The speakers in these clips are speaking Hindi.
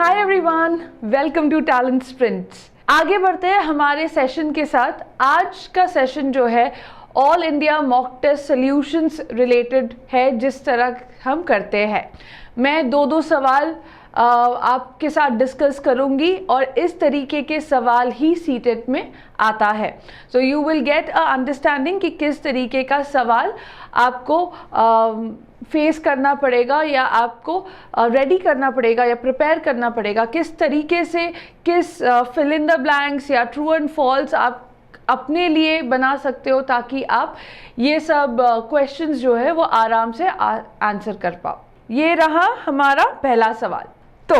Hi everyone, welcome to Talent Sprints. आगे बढ़ते हैं हमारे सेशन के साथ। आज का सेशन जो है all India mock test solutions related है, जिस तरह हम करते हैं। मैं दो सवाल आपके साथ डिस्कस करूंगी और इस तरीके के सवाल ही सीटेट में आता है। So you will get a understanding कि किस तरीके का सवाल आपको फेस करना पड़ेगा या आपको रेडी करना पड़ेगा या प्रिपेयर करना पड़ेगा, किस तरीके से किस फिल इन द ब्लैंक्स या ट्रू एंड फॉल्स आप अपने लिए बना सकते हो, ताकि आप ये सब क्वेश्चंस जो है वो आराम से आंसर कर पाओ। ये रहा हमारा पहला सवाल। तो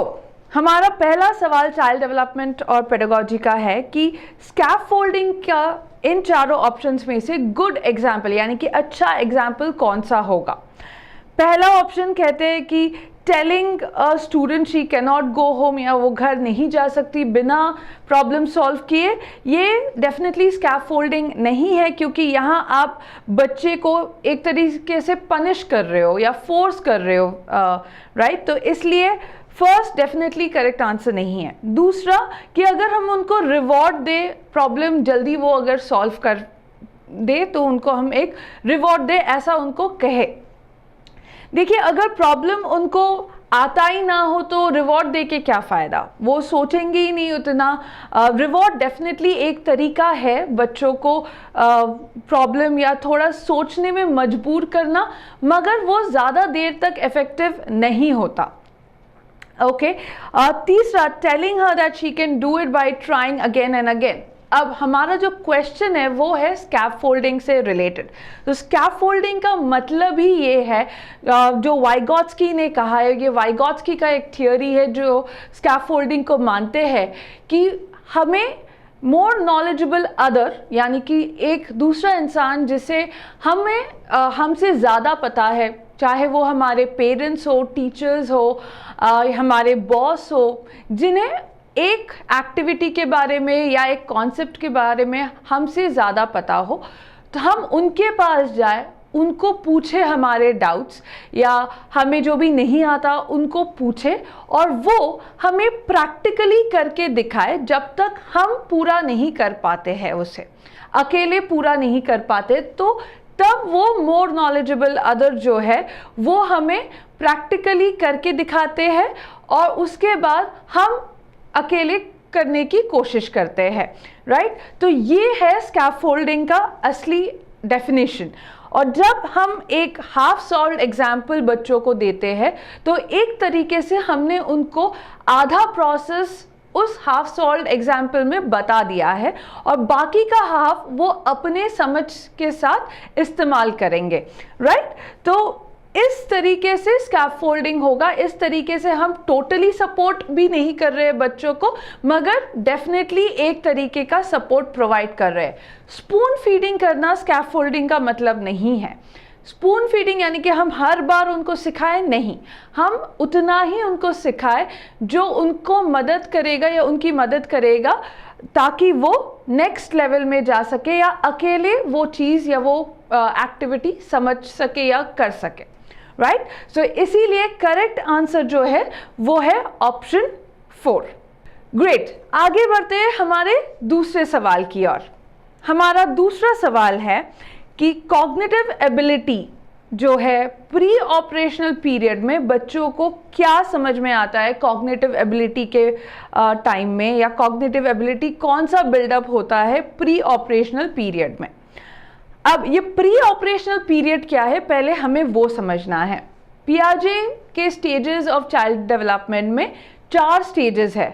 हमारा पहला सवाल चाइल्ड डेवलपमेंट और पेडागोजी का है कि स्कैफोल्डिंग का इन चारों ऑप्शंस में से गुड एग्जाम्पल यानी कि अच्छा एग्जाम्पल कौन सा होगा। पहला ऑप्शन कहते हैं कि telling a student she can not go home, या वो घर नहीं जा सकती बिना प्रॉब्लम सॉल्व किए। ये डेफिनेटली स्कैफोल्डिंग नहीं है, क्योंकि यहाँ आप बच्चे को एक तरीके से पनिश कर रहे हो या फोर्स कर रहे हो, राइट। तो इसलिए फर्स्ट डेफिनेटली करेक्ट आंसर नहीं है। दूसरा कि अगर हम उनको रिवॉर्ड दे, प्रॉब्लम जल्दी वो अगर सॉल्व कर दे तो उनको हम एक रिवॉर्ड दे, ऐसा उनको कहे। देखिए, अगर प्रॉब्लम उनको आता ही ना हो तो रिवॉर्ड दे के क्या फ़ायदा, वो सोचेंगे ही नहीं उतना। रिवॉर्ड डेफिनेटली एक तरीका है बच्चों को प्रॉब्लम या थोड़ा सोचने में मजबूर करना, मगर वो ज़्यादा देर तक इफ़ेक्टिव नहीं होता। ओके। तीसरा, telling her that she can do it by trying again and again. अब हमारा जो क्वेश्चन है वो है स्कैफोल्डिंग से रिलेटेड। तो स्कैफोल्डिंग का मतलब ही ये है, जो वाइगोत्स्की ने कहा है, ये वाइगोत्स्की का एक थियोरी है जो स्कैफोल्डिंग को मानते हैं कि हमें मोर नॉलेजेबल अदर, यानी कि एक दूसरा इंसान जिसे हमसे ज़्यादा पता है, चाहे वो हमारे पेरेंट्स हो, टीचर्स हो, हमारे बॉस हो, जिन्हें एक एक्टिविटी के बारे में या एक कॉन्सेप्ट के बारे में हमसे ज़्यादा पता हो, तो हम उनके पास जाए, उनको पूछे हमारे डाउट्स, या हमें जो भी नहीं आता उनको पूछे और वो हमें प्रैक्टिकली करके दिखाए। जब तक हम पूरा नहीं कर पाते हैं, उसे अकेले पूरा नहीं कर पाते, तो तब वो मोर नॉलेजेबल अदर जो है वो हमें प्रैक्टिकली करके दिखाते हैं और उसके बाद हम अकेले करने की कोशिश करते हैं, राइट। तो ये है स्कैफोल्डिंग का असली डेफिनेशन। और जब हम एक हाफ सॉल्व्ड एग्जाम्पल बच्चों को देते हैं तो एक तरीके से हमने उनको आधा प्रोसेस उस हाफ सॉल्व्ड एग्जाम्पल में बता दिया है और बाकी का हाफ वो अपने समझ के साथ इस्तेमाल करेंगे, राइट। तो इस तरीके से स्कैफोल्डिंग होगा। इस तरीके से हम टोटली सपोर्ट भी नहीं कर रहे हैं बच्चों को, मगर डेफिनेटली एक तरीके का सपोर्ट प्रोवाइड कर रहे हैं। स्पून फीडिंग करना स्कैफोल्डिंग का मतलब नहीं है। स्पून फीडिंग यानी कि हम हर बार उनको सिखाएं नहीं, हम उतना ही उनको सिखाएं जो उनको मदद करेगा या उनकी मदद करेगा, ताकि वो नेक्स्ट लेवल में जा सके या अकेले वो चीज़ या वो एक्टिविटी समझ सके या कर सके, राइट। सो इसीलिए करेक्ट आंसर जो है वो है ऑप्शन 4। ग्रेट। आगे बढ़ते हैं हमारे दूसरे सवाल की ओर। हमारा दूसरा सवाल है कि कॉग्निटिव एबिलिटी जो है प्री ऑपरेशनल पीरियड में बच्चों को क्या समझ में आता है कॉग्निटिव एबिलिटी के टाइम में, या कॉग्निटिव एबिलिटी कौन सा बिल्डअप होता है प्री ऑपरेशनल पीरियड में। अब ये प्री ऑपरेशनल पीरियड क्या है, पहले हमें वो समझना है। पियाजे के स्टेजेस ऑफ चाइल्ड डेवलपमेंट में 4 स्टेजेस है।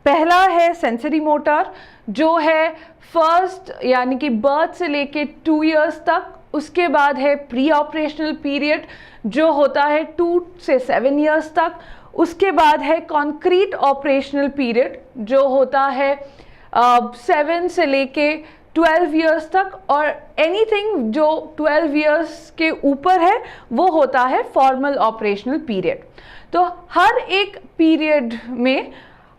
पहला है सेंसरी मोटर, जो है फर्स्ट यानी कि बर्थ से लेके 2 इयर्स तक। उसके बाद है प्री ऑपरेशनल पीरियड, जो होता है 2 से 7 इयर्स तक। उसके बाद है कॉन्क्रीट ऑपरेशनल पीरियड, जो होता है 7 से लेके 12 इयर्स तक, और एनीथिंग जो 12 इयर्स के ऊपर है वो होता है फॉर्मल ऑपरेशनल पीरियड। तो हर एक पीरियड में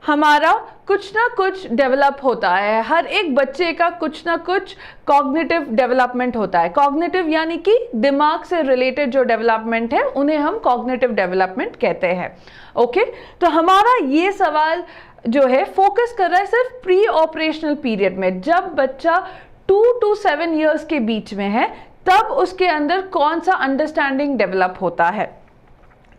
हमारा कुछ ना कुछ डेवलप होता है, हर एक बच्चे का कुछ ना कुछ कॉग्निटिव डेवलपमेंट होता है। कॉग्निटिव यानी कि दिमाग से रिलेटेड जो डेवलपमेंट है उन्हें हम कॉग्निटिव डेवलपमेंट कहते हैं। ओके तो हमारा ये सवाल जो है फोकस कर रहा है सिर्फ प्री ऑपरेशनल पीरियड में, जब बच्चा 2 to 7 इयर्स के बीच में है तब उसके अंदर कौन सा अंडरस्टैंडिंग डेवलप होता है,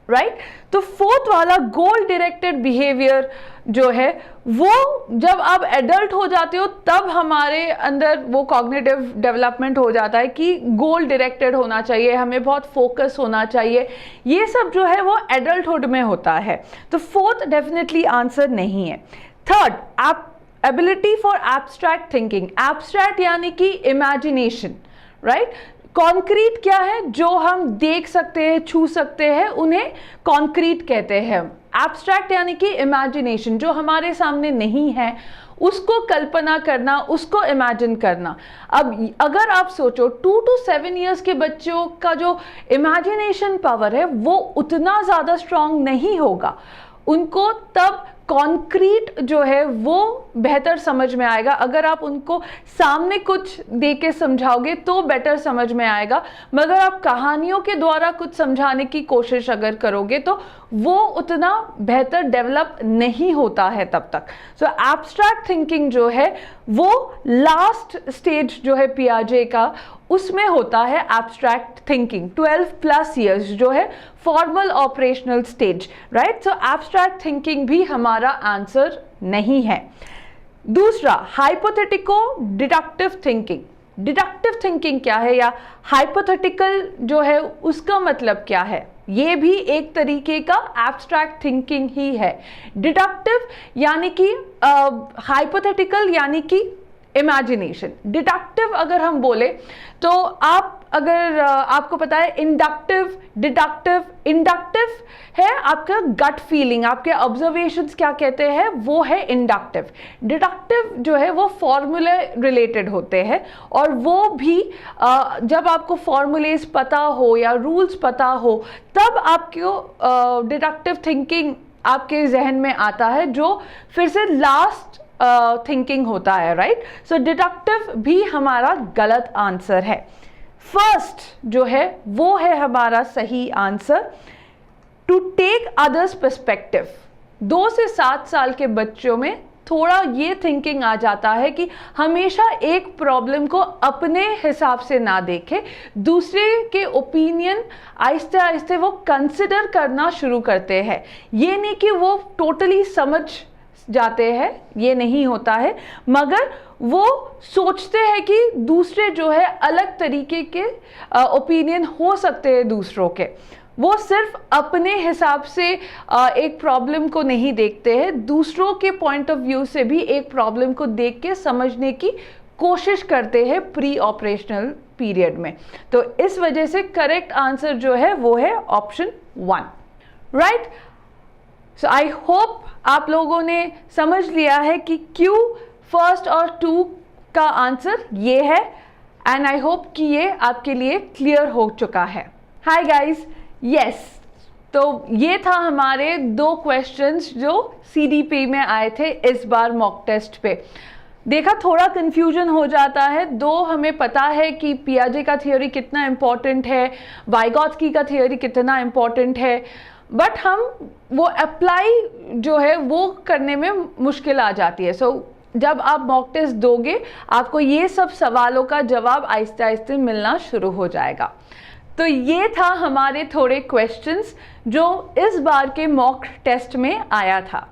राइट। तो फोर्थ वाला गोल डायरेक्टेड बिहेवियर जो है वो जब आप एडल्ट हो जाते हो तब हमारे अंदर वो कॉग्निटिव डेवलपमेंट हो जाता है कि गोल डायरेक्टेड होना चाहिए, हमें बहुत फोकस होना चाहिए, ये सब जो है वो एडल्टहुड में होता है। तो फोर्थ डेफिनेटली आंसर नहीं है। थर्ड, आप ability for abstract thinking, abstract यानी कि इमेजिनेशन, राइट। कॉन्क्रीट क्या है, जो हम देख सकते हैं, छू सकते हैं, उन्हें कॉन्क्रीट कहते हैं। एब्स्ट्रैक्ट यानी कि इमेजिनेशन, जो हमारे सामने नहीं है उसको कल्पना करना, उसको इमेजिन करना। अब अगर आप सोचो 2 to 7 इयर्स के बच्चों का जो इमेजिनेशन पावर है वो उतना ज़्यादा स्ट्रांग नहीं होगा, उनको तब कॉन्क्रीट जो है वो बेहतर समझ में आएगा। अगर आप उनको सामने कुछ दे के समझाओगे तो बेटर समझ में आएगा, मगर आप कहानियों के द्वारा कुछ समझाने की कोशिश अगर करोगे तो वो उतना बेहतर डेवलप नहीं होता है तब तक। सो एब्स्ट्रैक्ट थिंकिंग जो है वो लास्ट स्टेज जो है पियाजे का, उसमें होता है एब्स्ट्रैक्ट थिंकिंग। 12+ इयर्स जो है फॉर्मल ऑपरेशनल स्टेज, राइट। सो एब्स्ट्रैक्ट थिंकिंग भी हमारा आंसर नहीं है। दूसरा, हाइपोथेटिको डिडक्टिव थिंकिंग। डिडक्टिव थिंकिंग क्या है या हाइपोथेटिकल जो है उसका मतलब क्या है, ये भी एक तरीके का एब्स्ट्रैक्ट थिंकिंग ही है। डिडक्टिव यानी कि हाइपोथेटिकल यानी कि इमेजिनेशन। डिडक्टिव अगर हम बोले तो आप अगर आपको पता है इंडक्टिव, डिडक्टिव, इंडक्टिव है आपका गट फीलिंग, आपके ऑब्जर्वेशंस क्या कहते हैं वो है इंडक्टिव। डिडक्टिव जो है वो फॉर्मूले रिलेटेड होते हैं और वो भी जब आपको फॉर्मूलेस पता हो या रूल्स पता हो तब आपको डिडक्टिव थिंकिंग आपके जहन में आता है, जो फिर से लास्ट थिंकिंग होता है, राइट। सो डिडक्टिव भी हमारा गलत आंसर है। फर्स्ट जो है वो है हमारा सही answer, to take others perspective. 2 से 7 साल के बच्चों में थोड़ा ये थिंकिंग आ जाता है कि हमेशा एक प्रॉब्लम को अपने हिसाब से ना देखे, दूसरे के ओपिनियन आहिस्ते आहिस्ते वो कंसिडर करना शुरू करते हैं। ये नहीं कि वो टोटली समझ जाते हैं, ये नहीं होता है, मगर वो सोचते हैं कि दूसरे जो है अलग तरीके के ओपिनियन हो सकते हैं दूसरों के। वो सिर्फ अपने हिसाब से एक प्रॉब्लम को नहीं देखते हैं, दूसरों के पॉइंट ऑफ व्यू से भी एक प्रॉब्लम को देख के समझने की कोशिश करते हैं प्री ऑपरेशनल पीरियड में। तो इस वजह से करेक्ट आंसर जो है वो है option 1, right. So I hope आप लोगों ने समझ लिया है कि क्यों फर्स्ट और 2 का आंसर ये है, एंड आई होप कि ये आपके लिए क्लियर हो चुका है। हाय गाइस, यस, तो ये था हमारे 2 क्वेश्चंस जो CDP में आए थे इस बार मॉक टेस्ट पे। देखा थोड़ा कंफ्यूजन हो जाता है, 2 हमें पता है कि पियाजे का थियोरी कितना इम्पॉर्टेंट है, वाइगॉत्स्की का थियोरी कितना इम्पॉर्टेंट है, बट हम वो अप्लाई जो है वो करने में मुश्किल आ जाती है। सो जब आप मॉक टेस्ट दोगे आपको ये सब सवालों का जवाब आहिस्ते आहिस्ते मिलना शुरू हो जाएगा। तो ये था हमारे थोड़े क्वेश्चंस जो इस बार के मॉक टेस्ट में आया था।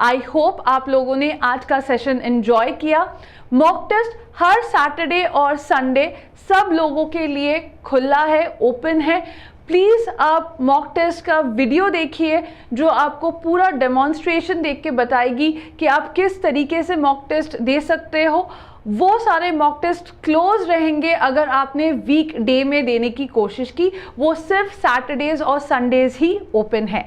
आई होप आप लोगों ने आज का सेशन एंजॉय किया। मॉक टेस्ट हर सैटरडे और संडे सब लोगों के लिए खुला है, ओपन है। प्लीज़ आप मॉक टेस्ट का वीडियो देखिए जो आपको पूरा डेमोन्स्ट्रेशन देख के बताएगी कि आप किस तरीके से मॉक टेस्ट दे सकते हो। वो सारे मॉक टेस्ट क्लोज रहेंगे अगर आपने वीक डे में देने की कोशिश की, वो सिर्फ सैटरडेज और संडेज ही ओपन है।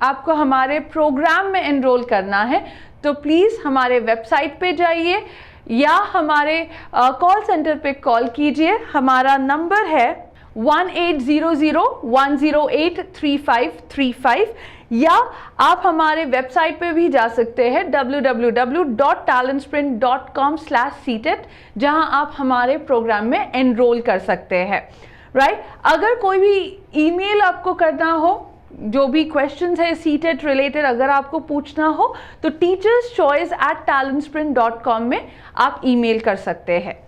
आपको हमारे प्रोग्राम में एनरोल करना है तो प्लीज़ हमारे वेबसाइट पे जाइए या हमारे कॉल सेंटर पे कॉल कीजिए। हमारा नंबर है 1800-108-3535 या आप हमारे वेबसाइट पे भी जा सकते हैं www.talentsprint.com/ctet, जहां आप हमारे प्रोग्राम में एनरोल कर सकते हैं, राइट। अगर कोई भी ईमेल आपको करना हो जो भी क्वेश्चंस है सीटेट रिलेटेड अगर आपको पूछना हो तो teacherschoice@talentsprint.com में आप ईमेल कर सकते हैं.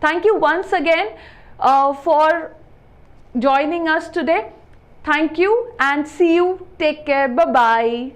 Thank you once again for joining us today. Thank you and see you. Take care. Bye bye.